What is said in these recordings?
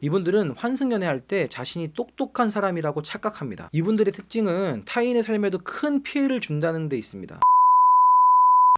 이분들은 환승연애할 때 자신이 똑똑한 사람이라고 착각합니다. 이분들의 특징은 타인의 삶에도 큰 피해를 준다는 데 있습니다.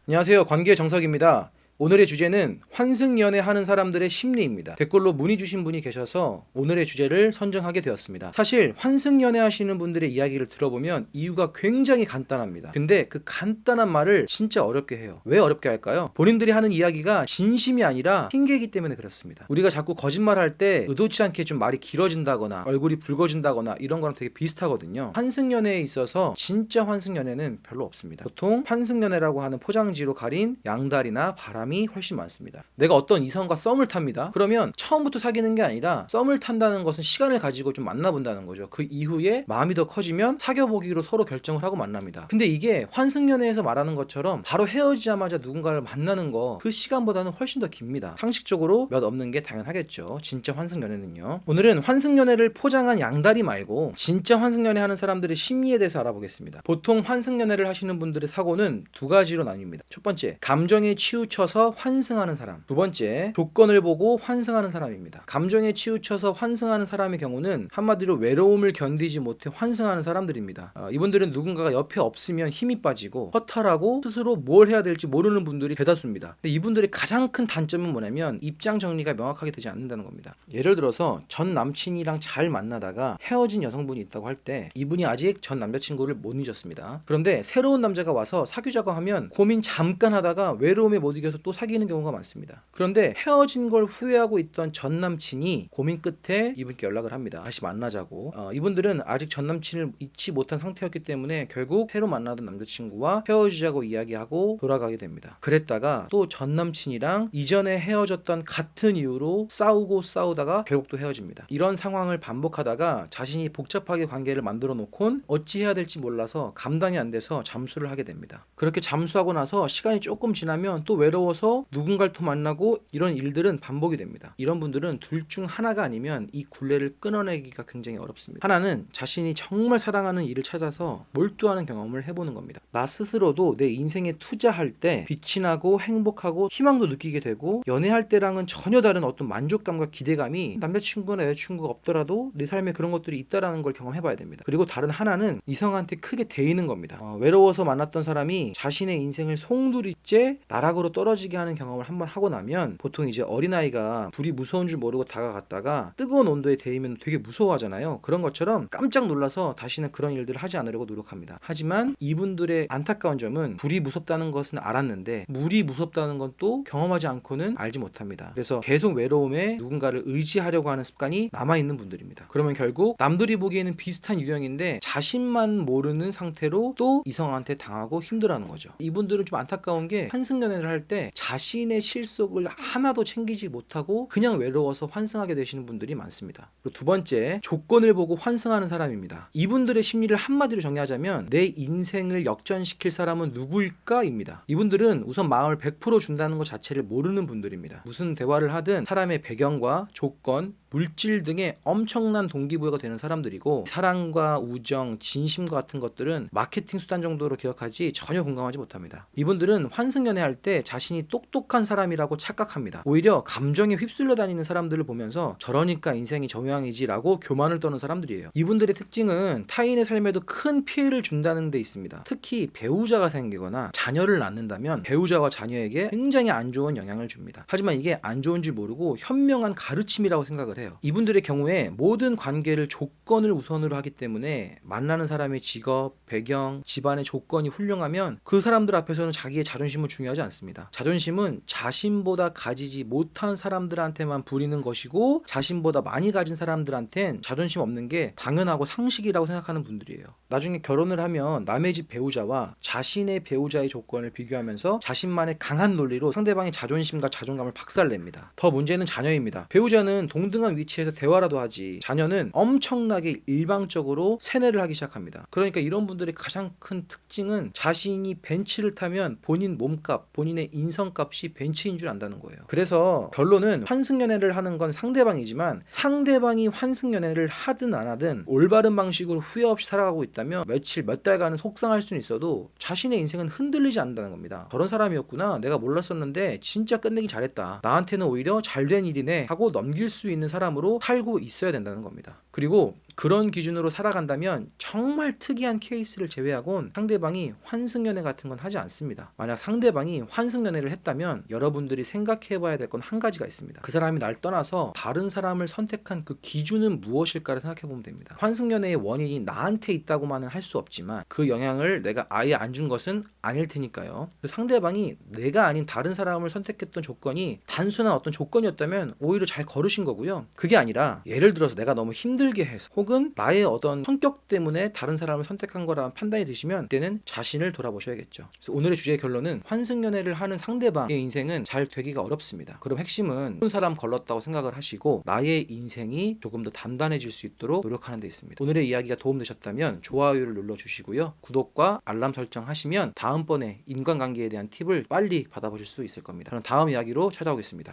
안녕하세요, 관계 정석입니다. 오늘의 주제는 환승연애 하는 사람들의 심리입니다. 댓글로 문의 주신 분이 계셔서 오늘의 주제를 선정하게 되었습니다. 사실 환승연애 하시는 분들의 이야기를 들어보면 이유가 굉장히 간단합니다. 근데 그 간단한 말을 진짜 어렵게 해요. 왜 어렵게 할까요? 본인들이 하는 이야기가 진심이 아니라 핑계이기 때문에 그렇습니다. 우리가 자꾸 거짓말할 때 의도치 않게 좀 말이 길어진다거나 얼굴이 붉어진다거나 이런 거랑 되게 비슷하거든요. 환승연애에 있어서 진짜 환승연애는 별로 없습니다. 보통 환승연애라고 하는 포장지로 가린 양다리나 바람이 훨씬 많습니다. 내가 어떤 이성과 썸을 탑니다. 그러면 처음부터 사귀는 게 아니라 썸을 탄다는 것은 시간을 가지고 좀 만나본다는 거죠. 그 이후에 마음이 더 커지면 사귀어보기로 서로 결정을 하고 만납니다. 근데 이게 환승연애에서 말하는 것처럼 바로 헤어지자마자 누군가를 만나는 거 그 시간보다는 훨씬 더 깁니다. 상식적으로 몇 없는 게 당연하겠죠. 진짜 환승연애는요. 오늘은 환승연애를 포장한 양다리 말고 진짜 환승연애 하는 사람들의 심리에 대해서 알아보겠습니다. 보통 환승연애를 하시는 분들의 사고는 두 가지로 나뉩니다. 첫 번째, 감정에 치우쳐서 환승하는 사람. 두 번째, 조건을 보고 환승하는 사람입니다. 감정에 치우쳐서 환승하는 사람의 경우는 한마디로 외로움을 견디지 못해 환승하는 사람들입니다. 이분들은 누군가가 옆에 없으면 힘이 빠지고 허탈하고 스스로 뭘 해야 될지 모르는 분들이 대다수입니다. 근데 이분들의 가장 큰 단점은 뭐냐면 입장 정리가 명확하게 되지 않는다는 겁니다. 예를 들어서 전 남친이랑 잘 만나다가 헤어진 여성분이 있다고 할 때 이분이 아직 전 남자친구를 못 잊었습니다. 그런데 새로운 남자가 와서 사귀자고 하면 고민 잠깐 하다가 외로움에 못 이겨서 또 사귀는 경우가 많습니다. 그런데 헤어진 걸 후회하고 있던 전 남친이 고민 끝에 이분께 연락을 합니다. 다시 만나자고. 이분들은 아직 전 남친을 잊지 못한 상태였기 때문에 결국 새로 만나던 남자친구와 헤어지자고 이야기하고 돌아가게 됩니다. 그랬다가 또 전 남친이랑 이전에 헤어졌던 같은 이유로 싸우다가 결국 또 헤어집니다. 이런 상황을 반복하다가 자신이 복잡하게 관계를 만들어 놓곤 어찌해야 될지 몰라서 감당이 안 돼서 잠수를 하게 됩니다. 그렇게 잠수하고 나서 시간이 조금 지나면 또 외로워서 누군가를 또 만나고 이런 일들은 반복이 됩니다. 이런 분들은 둘 중 하나가 아니면 이 굴레를 끊어내기가 굉장히 어렵습니다. 하나는 자신이 정말 사랑하는 일을 찾아서 몰두하는 경험을 해보는 겁니다. 나 스스로도 내 인생에 투자할 때 빛이 나고 행복하고 희망도 느끼게 되고 연애할 때랑은 전혀 다른 어떤 만족감과 기대감이 남자친구나 여자친구가 없더라도 내 삶에 그런 것들이 있다라는 걸 경험해봐야 됩니다. 그리고 다른 하나는 이성한테 크게 데이는 겁니다. 외로워서 만났던 사람이 자신의 인생을 송두리째 나락으로 떨어지게 하는 경험을 한번 하고 나면 보통 이제 어린아이가 불이 무서운 줄 모르고 다가갔다가 뜨거운 온도에 데이면 되게 무서워하잖아요. 그런 것처럼 깜짝 놀라서 다시는 그런 일들을 하지 않으려고 노력합니다. 하지만 이분들의 안타까운 점은 불이 무섭다는 것은 알았는데 물이 무섭다는 건 또 경험하지 않고는 알지 못합니다. 그래서 계속 외로움에 누군가를 의지하려고 하는 습관이 남아있는 분들입니다. 그러면 결국 남들이 보기에는 비슷한 유형인데 자신만 모르는 상태로 또 이성한테 당하고 힘들어하는 거죠. 이분들은 좀 안타까운 게 환승연애를 할 때 자신의 실속을 하나도 챙기지 못하고 그냥 외로워서 환승하게 되시는 분들이 많습니다. 그리고 두 번째, 조건을 보고 환승하는 사람입니다. 이분들의 심리를 한마디로 정리하자면 내 인생을 역전시킬 사람은 누구일까입니다. 이분들은 우선 마음을 100% 준다는 것 자체를 모르는 분들입니다. 무슨 대화를 하든 사람의 배경과 조건, 물질 등의 엄청난 동기부여가 되는 사람들이고 사랑과 우정, 진심 같은 것들은 마케팅 수단 정도로 기억하지 전혀 공감하지 못합니다. 이분들은 환승연애할 때 자신이 똑똑한 사람이라고 착각합니다. 오히려 감정에 휩쓸려 다니는 사람들을 보면서 저러니까 인생이 저 모양이지 라고 교만을 떠는 사람들이에요. 이분들의 특징은 타인의 삶에도 큰 피해를 준다는 데 있습니다. 특히 배우자가 생기거나 자녀를 낳는다면 배우자와 자녀에게 굉장히 안 좋은 영향을 줍니다. 하지만 이게 안 좋은 줄 모르고 현명한 가르침이라고 생각을 해요. 이분들의 경우에 모든 관계를 조건을 우선으로 하기 때문에 만나는 사람의 직업, 배경, 집안의 조건이 훌륭하면 그 사람들 앞에서는 자기의 자존심은 중요하지 않습니다. 자존심은 자신보다 가지지 못한 사람들한테만 부리는 것이고 자신보다 많이 가진 사람들한텐 자존심 없는 게 당연하고 상식이라고 생각하는 분들이에요. 나중에 결혼을 하면 남의 집 배우자와 자신의 배우자의 조건을 비교하면서 자신만의 강한 논리로 상대방의 자존심과 자존감을 박살냅니다. 더 문제는 자녀입니다. 배우자는 동등한 위치에서 대화라도 하지 자녀는 엄청나게 일방적으로 세뇌를 하기 시작합니다. 그러니까 이런 분들의 가장 큰 특징은 자신이 벤츠를 타면 본인 몸값, 본인의 인성값이 벤츠인 줄 안다는 거예요. 그래서 결론은 환승연애를 하는 건 상대방이지만 상대방이 환승연애를 하든 안 하든 올바른 방식으로 후회 없이 살아가고 있다면 며칠 몇 달간은 속상할 수는 있어도 자신의 인생은 흔들리지 않는다는 겁니다. 저런 사람이었구나, 내가 몰랐었는데 진짜 끝내기 잘했다, 나한테는 오히려 잘된 일이네 하고 넘길 수 있는 사람 사람으로 살고 있어야 된다는 겁니다. 그리고 그런 기준으로 살아간다면 정말 특이한 케이스를 제외하곤 상대방이 환승연애 같은 건 하지 않습니다. 만약 상대방이 환승연애를 했다면 여러분들이 생각해봐야 될 건 한 가지가 있습니다. 그 사람이 날 떠나서 다른 사람을 선택한 그 기준은 무엇일까를 생각해보면 됩니다. 환승연애의 원인이 나한테 있다고만은 할 수 없지만 그 영향을 내가 아예 안 준 것은 아닐 테니까요. 상대방이 내가 아닌 다른 사람을 선택했던 조건이 단순한 어떤 조건이었다면 오히려 잘 걸으신 거고요. 그게 아니라 예를 들어서 내가 너무 힘들게 해서 혹은 나의 어떤 성격 때문에 다른 사람을 선택한 거라는 판단이 드시면 그때는 자신을 돌아보셔야겠죠. 그래서 오늘의 주제의 결론은 환승연애를 하는 상대방의 인생은 잘 되기가 어렵습니다. 그럼 핵심은 좋은 사람 걸렀다고 생각을 하시고 나의 인생이 조금 더 단단해질 수 있도록 노력하는 데 있습니다. 오늘의 이야기가 도움되셨다면 좋아요를 눌러주시고요. 구독과 알람 설정 하시면 다음번에 인간관계에 대한 팁을 빨리 받아보실 수 있을 겁니다. 그럼 다음 이야기로 찾아오겠습니다.